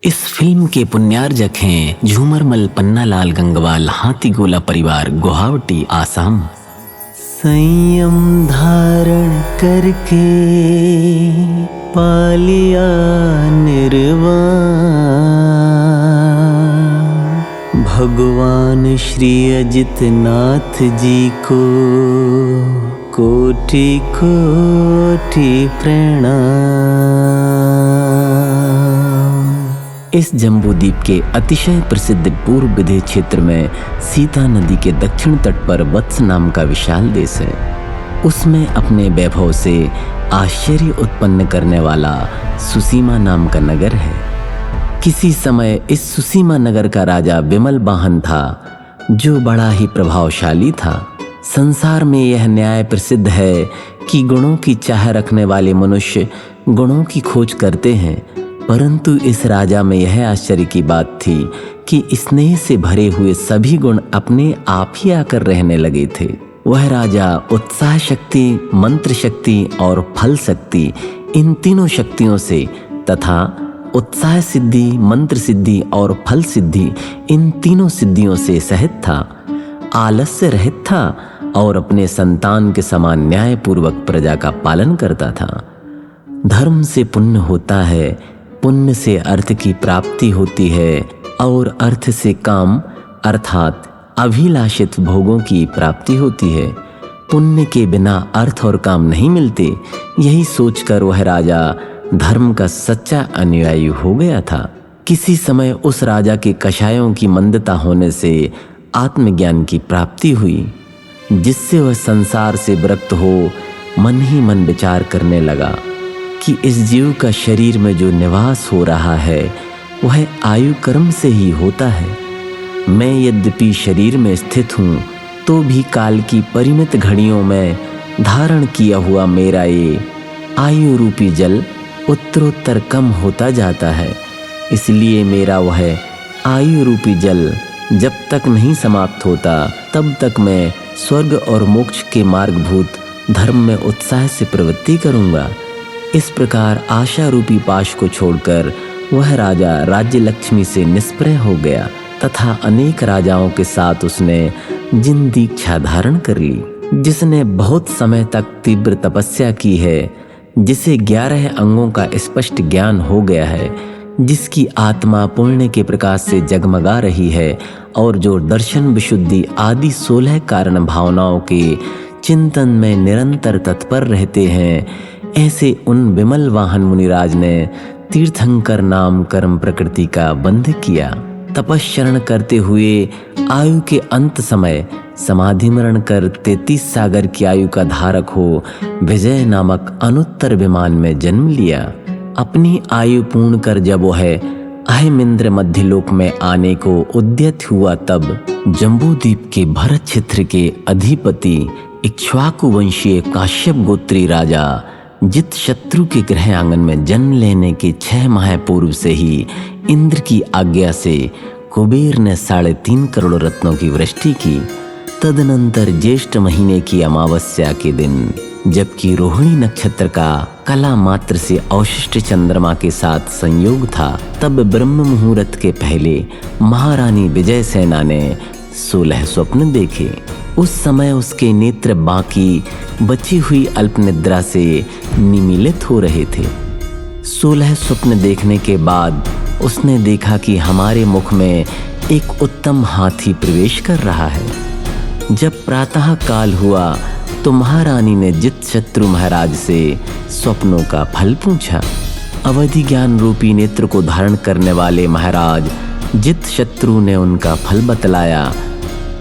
इस फिल्म के पुण्यार्जक हैं झूमरमल पन्नालाल गंगवाल, हाथीगोला परिवार, गुवाहाटी, आसाम। संयम धारण करके पालिया निर्वाण, भगवान श्री अजितनाथ जी को कोटि कोटि प्रणाम। इस जम्बूद्वीप के अतिशय प्रसिद्ध पूर्व विदय क्षेत्र में सीता नदी के दक्षिण तट पर वत्स नाम का विशाल देश है। उसमें अपने वैभव से आश्चर्य उत्पन्न करने वाला सुसीमा नाम का नगर है। किसी समय इस सुसीमा नगर का राजा विमल वाहन था, जो बड़ा ही प्रभावशाली था। संसार में यह न्याय प्रसिद्ध है कि गुणों की चाह रखने वाले मनुष्य गुणों की खोज करते हैं, परंतु इस राजा में यह आश्चर्य की बात थी कि स्नेह से भरे हुए सभी गुण अपने आप ही आकर रहने लगे थे। वह राजा उत्साह शक्ति, मंत्र शक्ति और फल शक्ति, इन तीनों शक्तियों से तथा उत्साह सिद्धि, मंत्र सिद्धि और फल सिद्धि, इन तीनों सिद्धियों से सहित था, आलस्य रहित था और अपने संतान के समान न्यायपूर्वक प्रजा का पालन करता था। धर्म से पुण्य होता है, पुण्य से अर्थ की प्राप्ति होती है और अर्थ से काम अर्थात अभिलाषित भोगों की प्राप्ति होती है। पुण्य के बिना अर्थ और काम नहीं मिलते, यही सोचकर वह राजा धर्म का सच्चा अनुयायी हो गया था। किसी समय उस राजा के कषायों की मंदता होने से आत्मज्ञान की प्राप्ति हुई, जिससे वह संसार से विरक्त हो मन ही मन विचार करने लगा कि इस जीव का शरीर में जो निवास हो रहा है वह आयु कर्म से ही होता है। मैं यद्यपि शरीर में स्थित हूँ तो भी काल की परिमित घड़ियों में धारण किया हुआ मेरा ये आयु रूपी जल उत्तरोत्तर कम होता जाता है। इसलिए मेरा वह आयु रूपी जल जब तक नहीं समाप्त होता तब तक मैं स्वर्ग और मोक्ष के मार्गभूत धर्म में उत्साह से प्रवृत्ति करूँगा। इस प्रकार आशा रूपी पाश को छोड़कर वह राजा राज्य लक्ष्मी से निष्प्रय हो गया तथा अनेक राजाओं के साथ उसने जिन दीक्षा धारण कर ली, जिसने बहुत समय तक तीव्र तपस्या की है, जिसे 11 अंगों का स्पष्ट ज्ञान हो गया है, जिसकी आत्मा पुण्य के प्रकाश से जगमगा रही है और जो दर्शन विशुद्धि आदि 16 कारण भावनाओं के चिंतन में निरंतर तत्पर रहते हैं, ऐसे उन विमल वाहन मुनिराज ने तीर्थंकर नाम कर्म प्रकृति का बंध किया। तपश्चरण करते हुए आयु के अंत समय समाधि मरण कर 33 सागर की आयु का धारक हो विजय नामक अनुत्तर विमान में जन्म लिया। अपनी आयु पूर्ण कर जब वह अहिमिंद्र मध्यलोक में आने को उद्यत हुआ, तब जम्बूद्वीप के भरत क्षेत्र के अधिपति इक्ष्वाकु वंशीय काश्यप गोत्री राजा जित शत्रु के गृह आंगन में जन्म लेने के 6 माह पूर्व से ही इंद्र की आज्ञा से कुबेर ने 3.5 करोड़ रत्नों की वृष्टि की। तदनंतर ज्येष्ठ महीने की अमावस्या के दिन, जबकि रोहिणी नक्षत्र का कला मात्र से अवशिष्ट चंद्रमा के साथ संयोग था, तब ब्रह्म मुहूर्त के पहले महारानी विजय सेना ने 16 स्वप्न देखे। उस समय उसके नेत्र बाकी बची हुई अल्प निद्रा से निमीलित हो रहे थे। 16 स्वप्न देखने के बाद उसने देखा कि हमारे मुख में एक उत्तम हाथी प्रवेश कर रहा है। जब प्रातः काल हुआ तो महारानी ने जित शत्रु महाराज से स्वप्नों का फल पूछा। अवधि ज्ञान रूपी नेत्र को धारण करने वाले महाराज जित शत्रु ने उनका फल बतलाया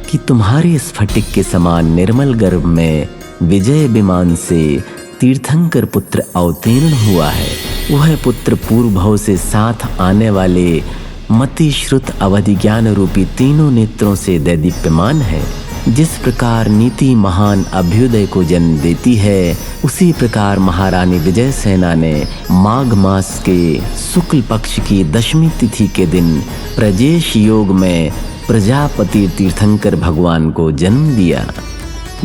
कि तुम्हारे स्फटिक के समान निर्मल गर्भ में विजय विमान से तीर्थंकर पुत्र अवतीर्ण हुआ है। वह पुत्र पूर्व भव से साथ आने वाले मति श्रुत अवधि ज्ञान रूपी तीनों नेत्रों से दैदीप्यमान है। जिस प्रकार नीति महान अभ्युदय को जन्म देती है, उसी प्रकार महारानी विजय सेना ने माघ मास के शुक्ल पक्ष की 10वीं तिथि के दिन प्रजेश योग में प्रजापति तीर्थंकर भगवान को जन्म दिया।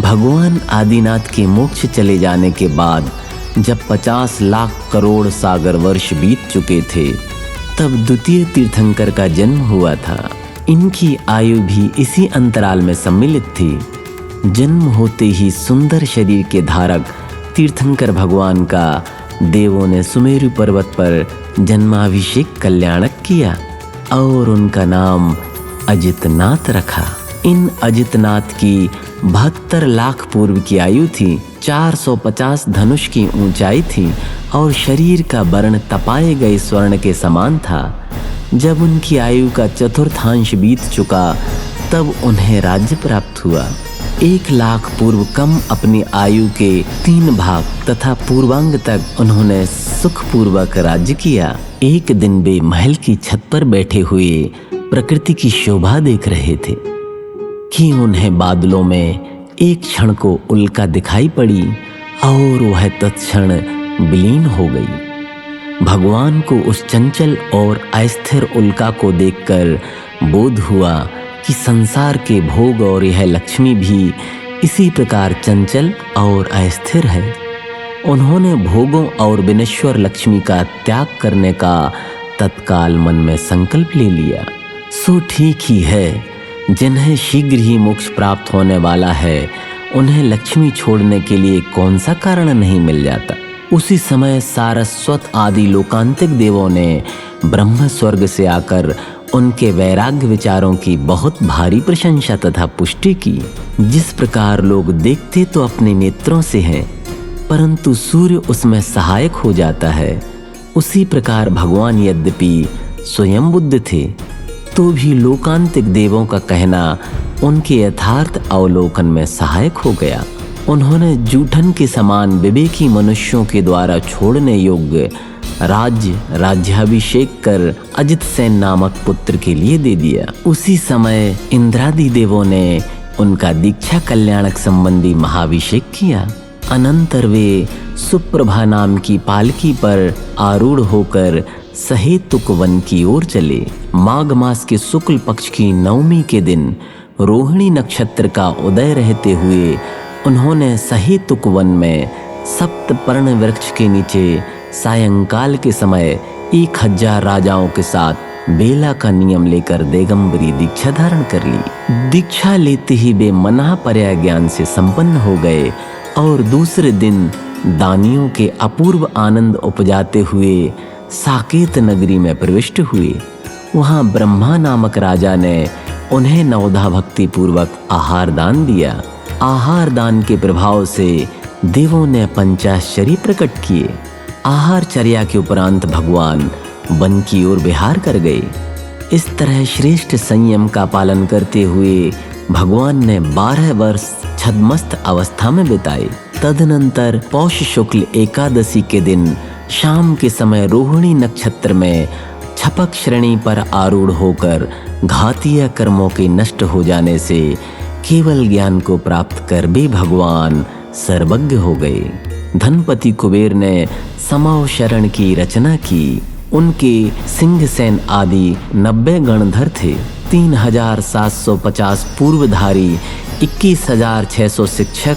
भगवान आदिनाथ के मोक्ष चले जाने के बाद जब 50 लाख करोड़ सागर वर्ष बीत चुके थे, तब द्वितीय तीर्थंकर का जन्म हुआ था। इनकी आयु भी इसी अंतराल में सम्मिलित थी। जन्म होते ही सुंदर शरीर के धारक तीर्थंकर भगवान का देवों ने सुमेरु पर्वत पर जन्माभिषेक कल्याणक किया और उनका नाम अजितनाथ रखा। इन अजितनाथ की 72 लाख पूर्व की आयु थी, 450 धनुष की ऊंचाई थी और शरीर का वर्ण तपाए गए स्वर्ण के समान था। जब उनकी आयु का चतुर्थांश बीत चुका तब उन्हें राज्य प्राप्त हुआ। 1 लाख पूर्व कम अपनी आयु के 3 भाग तथा पूर्वांग तक उन्होंने सुखपूर्वक राज्य किया। एक दिन वे महल की छत पर बैठे हुए प्रकृति की शोभा देख रहे थे कि उन्हें बादलों में एक क्षण को उल्का दिखाई पड़ी और वह तत्क्षण विलीन हो गई। भगवान को उस चंचल और अस्थिर उल्का को देखकर बोध हुआ कि संसार के भोग और यह लक्ष्मी भी इसी प्रकार चंचल और अस्थिर है। उन्होंने भोगों और विनश्वर लक्ष्मी का त्याग करने का तत्काल मन में संकल्प ले लिया। सो ठीक ही है, जिन्हें शीघ्र ही मोक्ष प्राप्त होने वाला है उन्हें लक्ष्मी छोड़ने के लिए कौन सा कारण नहीं मिल जाता। उसी समय सारस्वत आदि लोकांतिक देवों ने ब्रह्म स्वर्ग से आकर उनके वैराग्य विचारों की बहुत भारी प्रशंसा तथा पुष्टि की। जिस प्रकार लोग देखते तो अपने नेत्रों से हैं, परंतु सूर्य उसमें सहायक हो जाता है, उसी प्रकार भगवान यद्यपि स्वयं बुद्ध थे तो भी लोकांतिक देवों का कहना उनके यथार्थ अवलोकन में सहायक हो गया। उन्होंने जूठन के समान विवेकी मनुष्यों के द्वारा छोड़ने योग्य राज्याभिषेक कर अजित सेन नामक पुत्र के लिए दे दिया। उसी समय इंद्रादि देवों ने उनका दीक्षा कल्याणक संबंधी महाभिषेक किया। अनंतर वे सुप्रभा नाम की पालकी पर आरूढ़ होकर सहेतुक वन की ओर चले। माघ मास के शुक्ल पक्ष की नवमी के दिन रोहिणी नक्षत्र का उदय रहते हुए उन्होंने सहेतुक वन में सप्तपर्ण वृक्ष के नीचे सायंकाल के समय 1000 राजाओं के साथ बेला का नियम लेकर दिगंबरी दीक्षा धारण कर ली। दीक्षा लेते ही वे मना पर्याय ज्ञान से संपन्न हो गए और दूसरे दिन दानियों के अपूर्व आनंद उपजाते हुए साकेत नगरी में प्रविष्ट हुए। वहां ब्रह्मा नामक राजा ने उन्हें नवधा भक्ति पूर्वक आहार दान दिया। आहार दान के प्रभाव से देवों ने पंचाश्चर्य प्रकट किए। आहार चर्या के उपरांत भगवान वन की ओर विहार कर गए। इस तरह श्रेष्ठ संयम का पालन करते हुए भगवान ने 12 वर्ष छद्मस्त अवस्था में बिताए। तदनंतर पौष शुक्ल एकादशी के दिन शाम के समय रोहिणी नक्षत्र में छपक श्रेणी पर आरूढ़ होकर घातीय कर्मों के नष्ट हो जाने से केवल ज्ञान को प्राप्त कर भी भगवान सर्वज्ञ हो गए। धनपति कुबेर ने समव शरण की रचना की। उनके सिंहसेन आदि 90 गणधर थे। 3750 पूर्वधारी, 21,600 शिक्षक,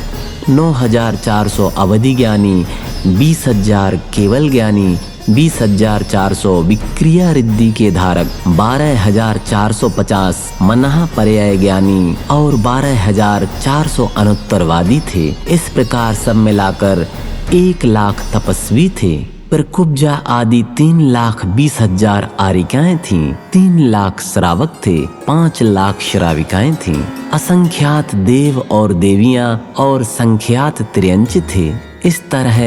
9,400 अवधि ज्ञानी, 20,000 केवल ज्ञानी, 20,400 विक्रिया रिद्धि के धारक, 12,450 मनः पर्याय ज्ञानी और 12,400 अनुत्तरवादी थे। इस प्रकार सब मिलाकर 1 लाख तपस्वी थे। पर कुब्जा आदि 3,20,000 आरिकाएं थीं, 3 लाख श्रावक थे, 5 लाख श्राविकाएं थीं। असंख्यात देव और देवियां और संख्यात त्रियंच थे। इस तरह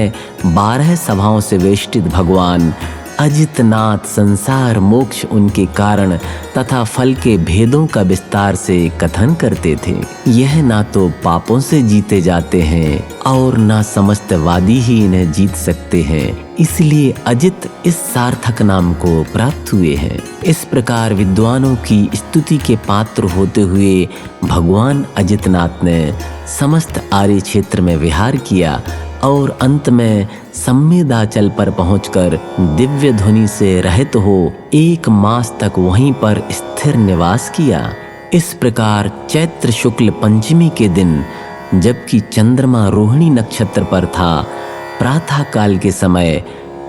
12 सभाओं से वेष्टित भगवान अजितनाथ संसार मोक्ष उनके कारण तथा फल के भेदों का विस्तार से कथन करते थे। यह ना तो पापों से जीते जाते हैं और ना समस्त वादी ही इन्हें जीत सकते हैं, इसलिए अजित इस सार्थक नाम को प्राप्त हुए हैं। इस प्रकार विद्वानों की स्तुति के पात्र होते हुए भगवान अजितनाथ ने समस्त आर्य क्षेत्र में विहार किया और अंत में संमेदाचल पर पहुंचकर दिव्य ध्वनि से रहित हो 1 मास तक वहीं पर स्थिर निवास किया। इस प्रकार चैत्र शुक्ल पंचमी के दिन, जबकि चंद्रमा रोहिणी नक्षत्र पर था, प्रातः काल के समय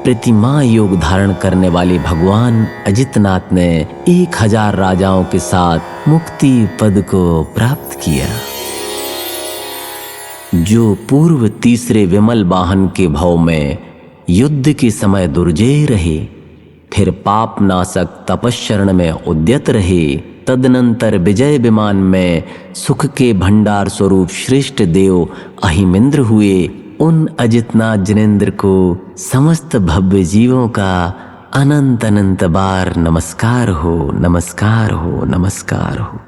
प्रतिमा योग धारण करने वाले भगवान अजितनाथ ने 1000 राजाओं के साथ मुक्ति पद को प्राप्त किया। जो पूर्व तीसरे विमल वाहन के भाव में युद्ध के समय दुर्जय रहे, फिर पाप नाशक तपश्चरण में उद्यत रहे, तदनंतर विजय विमान में सुख के भंडार स्वरूप श्रेष्ठ देव अहिमिंद्र हुए, उन अजितनाथ जिनेंद्र को समस्त भव्य जीवों का अनंत अनंत बार नमस्कार हो, नमस्कार हो, नमस्कार हो।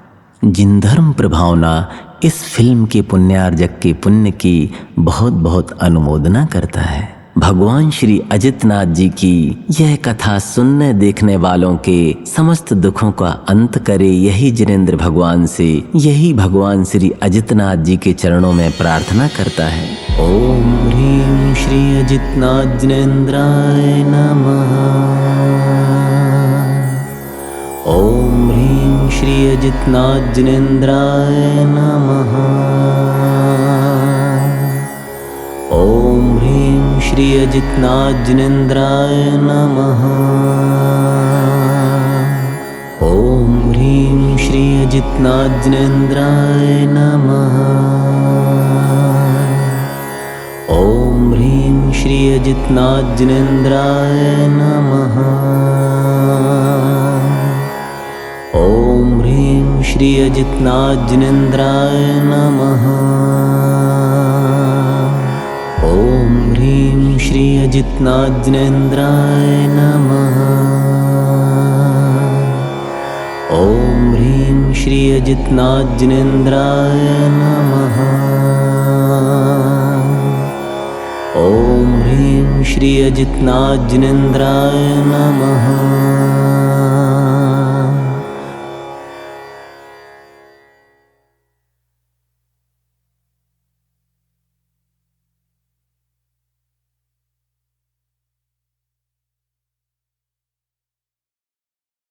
जिन धर्म प्रभावना इस फिल्म के पुण्यार्जक के पुण्य की बहुत बहुत अनुमोदना करता है। भगवान श्री अजितनाथ जी की यह कथा सुनने देखने वालों के समस्त दुखों का अंत करे, यही जिनेंद्र भगवान से, यही भगवान श्री अजितनाथ जी के चरणों में प्रार्थना करता है। ओम ह्रीं श्री अजितनाथ जिनेंद्राय नमः। ओम ह्रीं श्री अजितनाथ जिनेंद्राय नमः। ओम ह्रीं श्री अजितनाथ जिनेंद्राय नमः। ओम ह्रीं श्री अजितनाथ जिनेंद्राय नमः। ओम ह्रीं श्री अजितनाथ जिनेंद्राय नमः। ओम ह्रीं श्री अजितनाथ जिनेंद्राय नमः। ओम ह्रीं श्री अजितनाथ जिनेंद्राय नमः। ओम ह्रीं श्री अजितनाथ जिनेंद्राय नमः। ओम ह्रीं श्री अजितनाथ जिनेंद्राय नमः।